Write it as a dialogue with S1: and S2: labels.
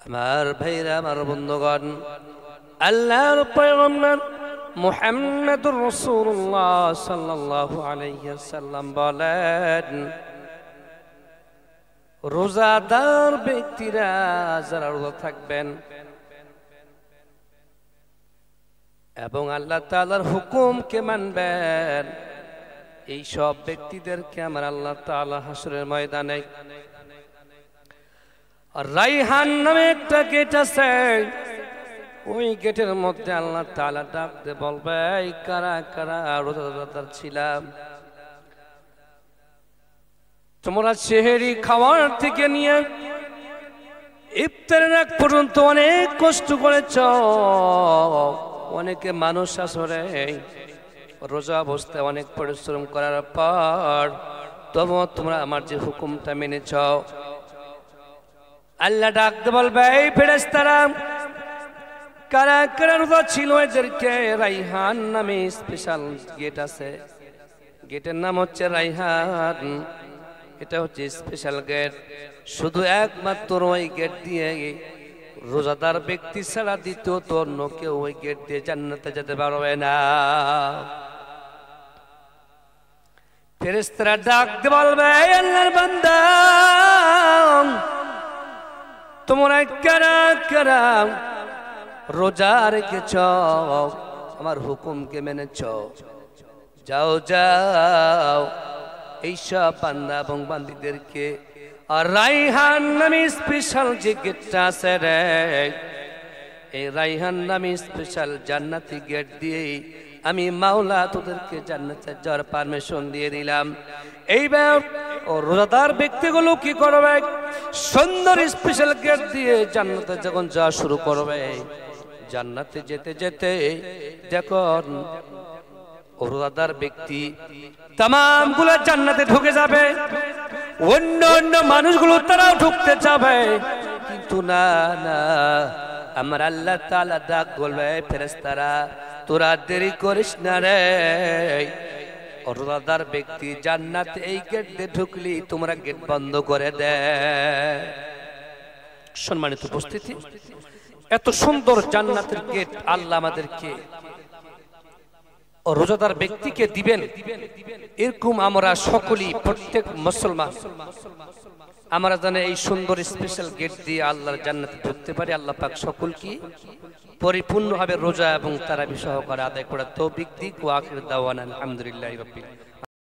S1: আমার ভাইরা, আমার বন্ধুগণ, আল্লাহর পয়গম্বর মুহাম্মদুর রাসূলুল্লাহ সাল্লাল্লাহু আলাইহি ওয়াসাল্লাম বলেন, রোজাদার ব্যক্তিরা যারা রোজা থাকবেন এবং আল্লাহ তাআলার হুকুমকে মানবেন, এই সব ব্যক্তিদেরকে আমার আল্লাহ তাআলা হাসরের ময়দানে রাইহান নামে একটা গেট আছে, ওই গেটের মধ্যে আল্লাহ তাআলা ডাক দিয়ে বলবে, কারা কারা রোজাদার ছিলাম, তোমরা সেহরি খাওয়ার থেকে নিয়ে ইফতারের আগ পর্যন্ত অনেক কষ্ট করেছ, অনেকে মানুষ আসরে রোজা অবস্থায় অনেক পরিশ্রম করার পর তবুও তোমরা আমার যে হুকুমটা মেনেছ। আল্লাহ ডাকতে বলবে, এই ফেরেশতারা কারা কারা রোজা ছিল, এদেরকে রাইহান নামে স্পেশাল গেট আছে, গেটের নাম হচ্ছে রাইহান। এটা হচ্ছে স্পেশাল গেট, শুধু একমাত্র ওই গেট দিয়ে রোজাদার ব্যক্তি ছাড়া দ্বিতীয়ত অন্য কেউ ওই গেট দিয়ে জান্নাতে যেতে পারবে না। ফেরেশতারা ডাকতে বলবে, আল্লাহর বান্দা, তোমরা কারা কারা রোজা রেখেছ, আমার হুকুমকে মেনেছ, যাও যাও এইসব বান্দা এবং বান্দীদেরকে আর রাইহান নামে স্পেশাল যে গেটটা আছে রে, এই রাইহান নামে স্পেশাল জান্নাতি গেট দিয়ে আমি মাওলা তোদেরকে জান্নাতে যাওয়ার পারমিশন দিয়ে দিলাম। এইবার ও রোজাদার ব্যক্তিগুলো কি করবে, সুন্দর স্পেশাল গেট দিয়ে জান্নাতে যখন যাওয়া শুরু করবে, জান্নাতে যেতে যেতে যখন রোজাদার ব্যক্তি তামাম গুলো জান্নাতে ঢুকে যাবে, অন্য অন্য মানুষগুলো তারাও ঢুকতে যাবে, কিন্তু না না, আমার আল্লাহ তাআলা ডাক বলবে, ফেরেশতারা তোরা দেরি করিস না রে, রোজাদার ব্যক্তি জান্নাতে এই গেট দিয়ে ঢুকলি তোমরা গেট বন্ধ করে দে। সম্মানিত উপস্থিতি, এত সুন্দর জান্নাতের গেট আল্লাহ আমাদেরকে রোজাদার ব্যক্তিকে দিবেন, এরকম আমরা সকলেই প্রত্যেক মুসলমান আমরা জানি এই সুন্দর স্পেশাল গেট দিয়ে আল্লাহর জান্নাতে ঢুকতে পারি। আল্লাহ পাক সকলকে পরিপূর্ণভাবে রোজা এবং তারাবি সহকারে আদায় করার তৌফিক দিক। ওয়া আখির দাওয়ানা আলহামদুলিল্লাহি রাব্বিল আলামিন।